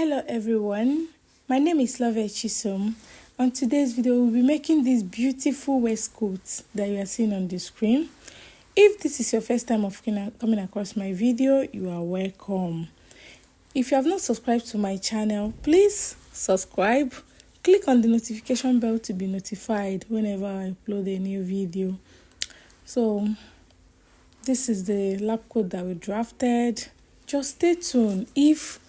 Hello everyone, my name is Love Chisom. On today's video, we'll be making this beautiful waistcoat that you are seeing on the screen. If this is your first time of coming across my video, you are welcome. If you have not subscribed to my channel, please subscribe. Click on the notification bell to be notified whenever I upload a new video. So, this is the lab coat that we drafted. Just stay tuned. If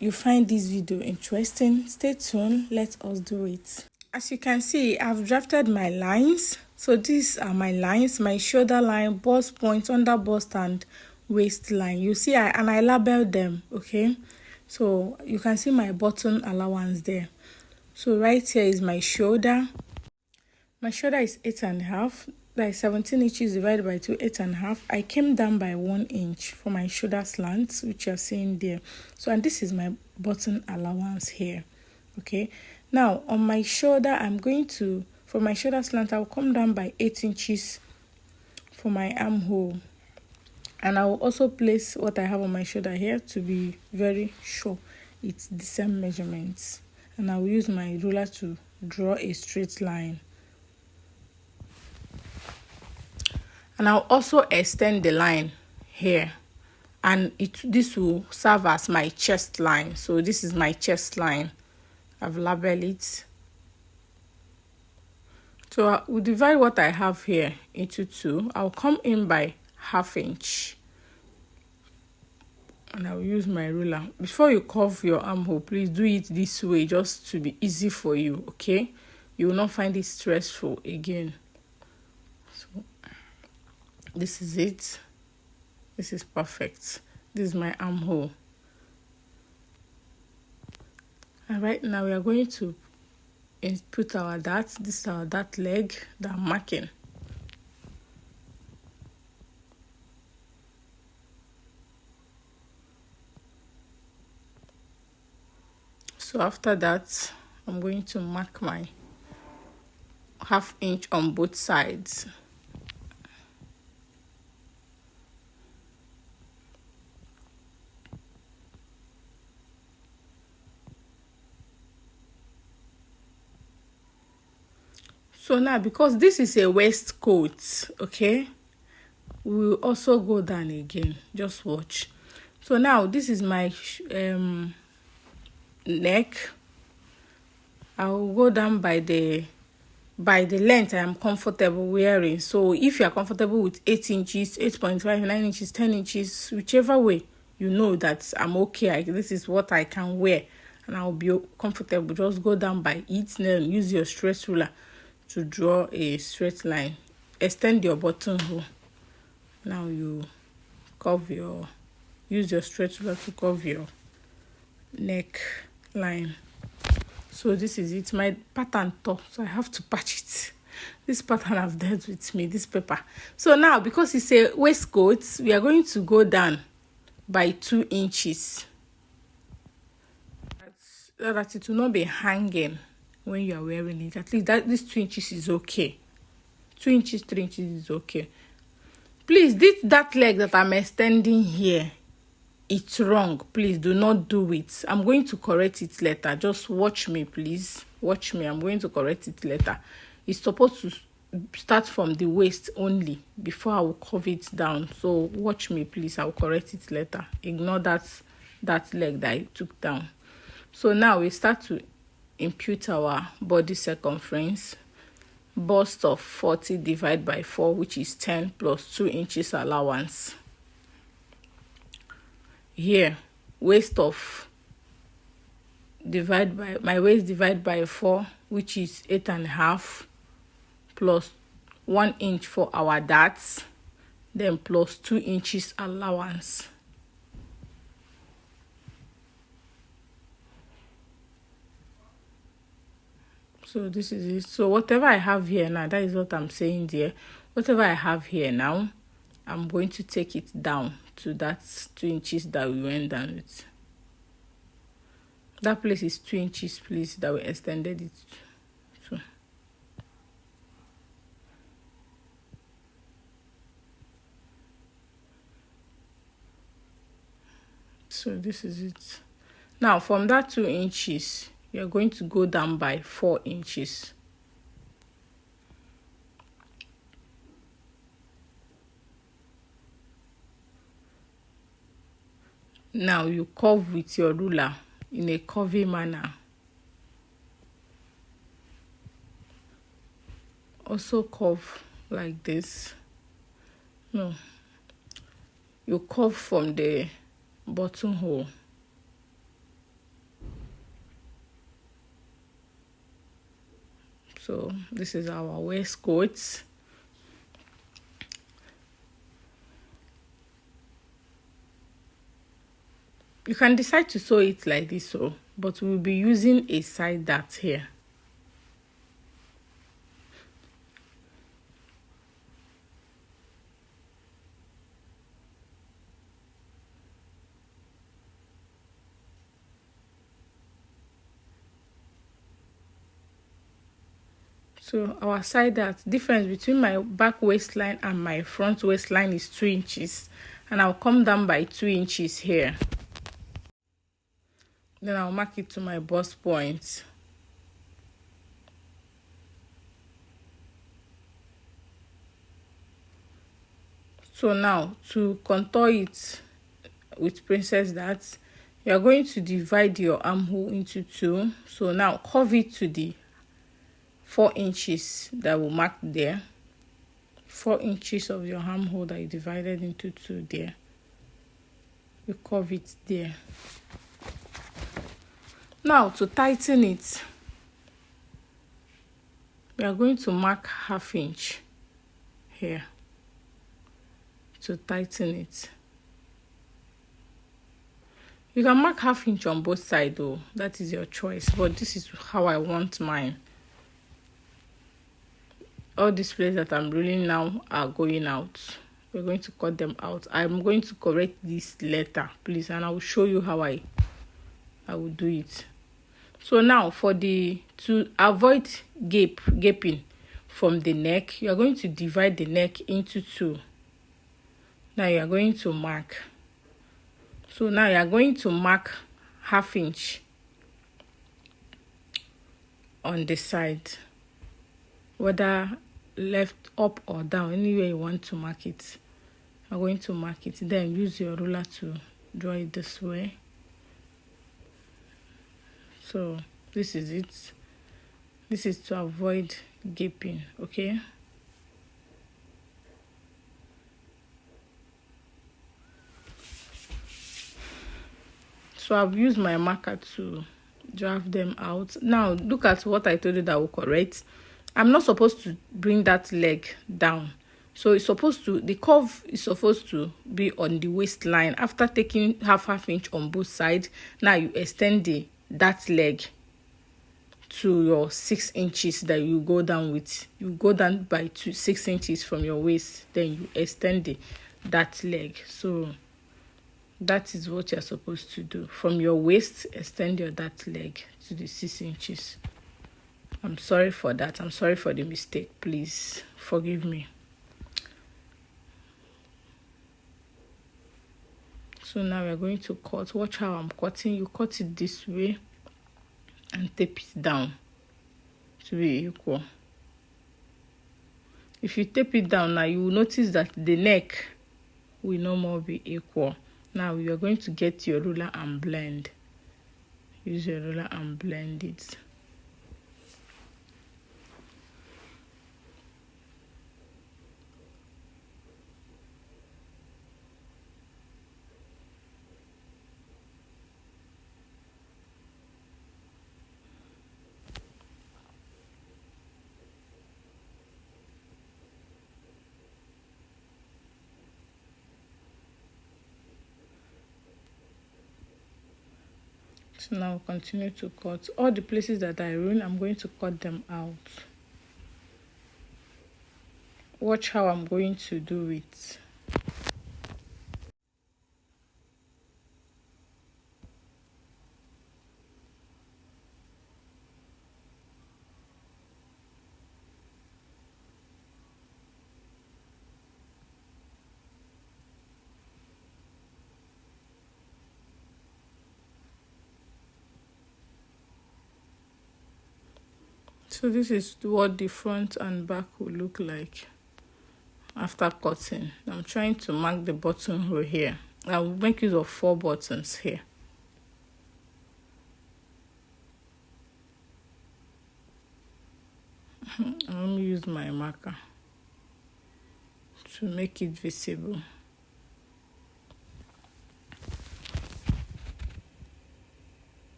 you find this video interesting, stay tuned. Let us do it. As you can see, I've drafted my lines. So these are my lines: my shoulder line, bust point, under bust, and waistline. You see, I labeled them. Okay, so you can see my button allowance there. So right here is my shoulder. My shoulder is 8.5. That is 17 inches divided by 2, 8.5. I came down by 1 inch for my shoulder slant, which you're seeing there. So, and this is my button allowance here. Okay. Now, on my shoulder, for my shoulder slant, I'll come down by 8 inches for my armhole. And I will also place what I have on my shoulder here to be very sure it's the same measurements. And I will use my ruler to draw a straight line. And I'll also extend the line here, and this will serve as my chest line. So this is my chest line. I've labeled it. So I will divide what I have here into 2. I'll come in by 1/2 inch, and I'll use my ruler. Before you curve your armhole, please do it this way, just to be easy for you. Okay, you will not find it stressful again. So this is it. This is perfect. This is my armhole. And right now we are going to put our dart. This is our dart leg that I'm marking. So after that, I'm going to mark my 1/2 inch on both sides. So now, because this is a waistcoat, okay, we'll also go down again. Just watch. So now this is my neck. I'll go down by the length I am comfortable wearing. So if you are comfortable with 8 inches, 8.5, 9 inches, 10 inches, whichever way, you know that I'm okay. This is what I can wear, and I'll be comfortable. Just go down by it. Then use your straight ruler to draw a straight line. Extend your buttonhole. Now you use your straight ruler to curve your neck line. So this is it. My pattern top, so I have to patch it. This pattern I've dealt with me, this paper. So now, because it's a waistcoat, we are going to go down by 2 inches. That it will not be hanging when you are wearing it. At least this 2 inches is okay. 2 inches, 3 inches is okay. Please, that leg that I'm extending here, it's wrong. Please do not do it. I'm going to correct it later. Just watch me, please. Watch me. I'm going to correct it later. It's supposed to start from the waist only before I will curve it down. So watch me, please. I'll correct it later. Ignore that leg that I took down. So now we start to impute our body circumference. Bust of 40 divided by 4, which is 10, plus 2 inches allowance. Here, waist divided by 4, which is 8.5, plus 1 inch for our darts, then plus 2 inches allowance. So this is it. So whatever I have here now, that is what I'm saying there. Whatever I have here now, I'm going to take it down to that 2 inches that we went down with. That place is 2 inches, please, that we extended it to. So this is it. Now from that 2 inches, you're going to go down by 4 inches. Now you curve with your ruler in a curvy manner. Also curve like this. No, you curve from the buttonhole. So this is our waistcoat. You can decide to sew it like this, but we'll be using a side dart here. So our side dart, difference between my back waistline and my front waistline is 2 inches, and I'll come down by 2 inches here. Then I'll mark it to my bust point. So now to contour it with princess darts, you are going to divide your armhole into 2. So now curve it to the 4 inches that will mark there. 4 inches of your armhole that you divided into 2 there. You curve it there. Now to tighten it, we are going to mark 1/2 inch here to tighten it. You can mark 1/2 inch on both sides though, that is your choice, but this is how I want mine. All these places that I'm reeling now are going out. We're going to cut them out. I'm going to correct this later, please, and I will show you how I will do it. So now to avoid gaping from the neck, you are going to divide the neck into 2. Now you are going to mark. So now you are going to mark 1/2 inch on the side, whether left, up or down, anywhere you want to mark it. I'm going to mark it. Then use your ruler to draw it this way. So this is it. This is to avoid gaping, okay? So I've used my marker to draft them out. Now look at what I told you that will correct. I'm not supposed to bring that leg down. So the curve is supposed to be on the waistline. After taking 1/2 inch on both sides, now you extend that leg to your 6 inches that you go down with. You go down by 6 inches from your waist, then you extend that leg. So that is what you're supposed to do. From your waist, extend that leg to the 6 inches. I'm sorry for that. I'm sorry for the mistake. Please forgive me. So now we're going to cut. Watch how I'm cutting. You cut it this way and tape it down to be equal. If you tape it down now, you will notice that the neck will no more be equal. Now you are going to get your ruler and blend. Use your ruler and blend it. So now we'll continue to cut. All the places that I ruined, I'm going to cut them out. Watch how I'm going to do it. So this is what the front and back will look like after cutting. I'm trying to mark the button hole here. I will make use of 4 buttons here. Let me use my marker to make it visible.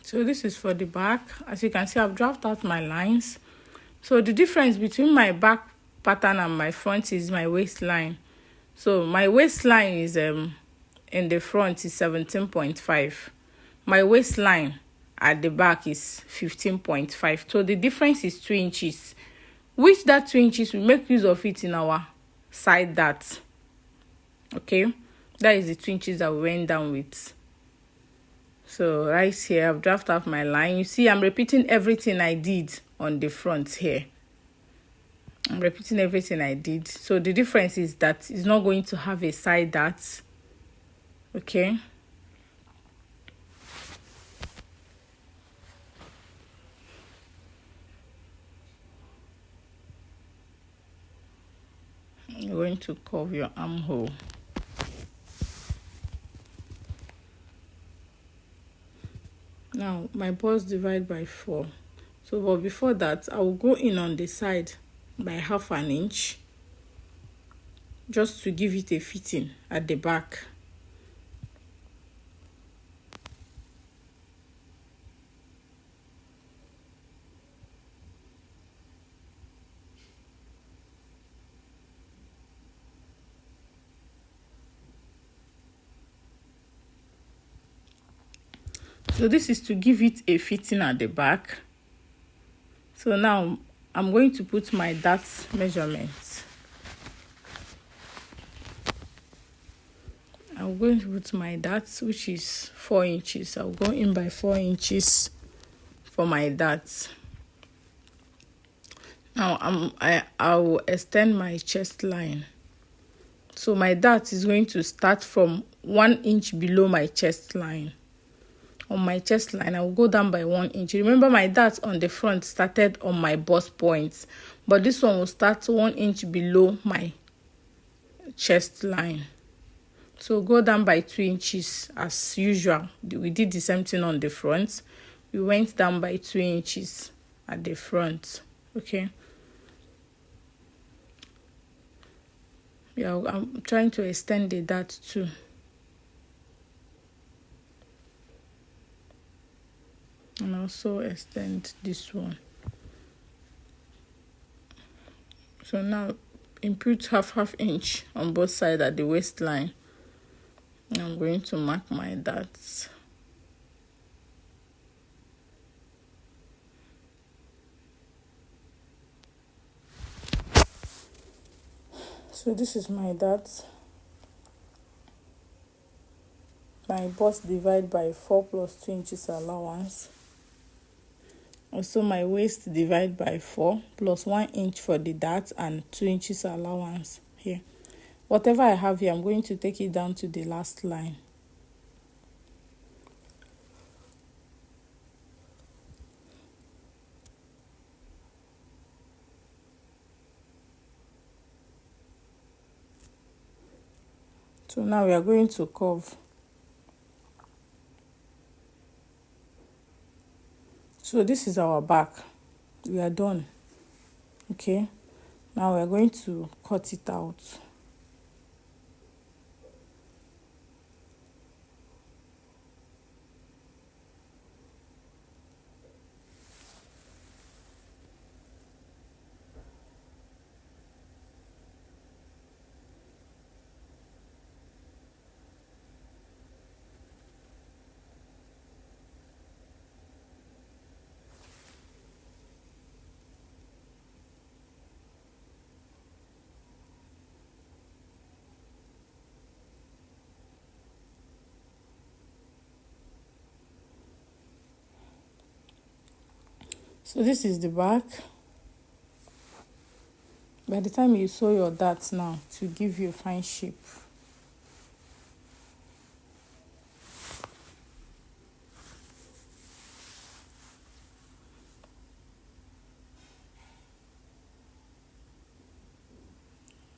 So this is for the back. As you can see, I've drafted out my lines. So the difference between my back pattern and my front is my waistline. So my waistline is in the front is 17.5. My waistline at the back is 15.5. So the difference is 2 inches. Which that 2 inches, we make use of it in our side dart. Okay, that is the 2 inches that we went down with. So right here, I've drafted out my line. You see, I'm repeating everything I did on the front here. I'm repeating everything I did. So the difference is that it's not going to have a side dart. Okay. You're going to curve your armhole. Now, my bust divide by 4. So, but before that, I will go in on the side by 1/2 inch, just to give it a fitting at the back. So this is to give it a fitting at the back. So now I'm going to put my dart measurements. I'm going to put my darts, which is 4 inches. I'll go in by 4 inches for my darts. Now I will extend my chest line. So my dart is going to start from 1 inch below my chest line. On my chest line, I will go down by 1 inch. Remember, my dart on the front started on my bust points, but this one will start 1 inch below my chest line. So go down by 2 inches as usual. We did the same thing on the front. We went down by 2 inches at the front. Okay. Yeah, I'm trying to extend the dart too. And also extend this one. So now input half inch on both sides at the waistline. I'm going to mark my darts. So this is my darts. My bust divide by 4 plus 2 inches allowance. Also my waist divide by 4 plus 1 inch for the dart and 2 inches allowance here. Whatever I have here, I'm going to take it down to the last line. So now we are going to curve. So this is our back. We are done. Okay. Now we are going to cut it out. So this is the back. By the time you sew your dart now, to give you a fine shape.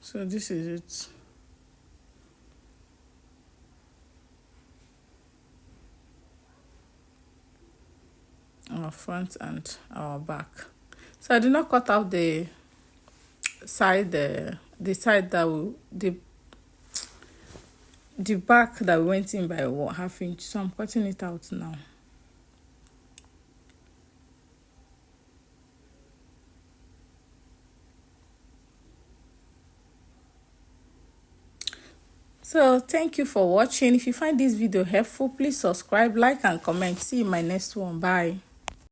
So this is it. Our front and our back. So I did not cut out the side, the side that will, the back that we went in by 1/2 inch. So I'm cutting it out now. So thank you for watching. If you find this video helpful, please subscribe, like and comment. See you in my next one. Bye.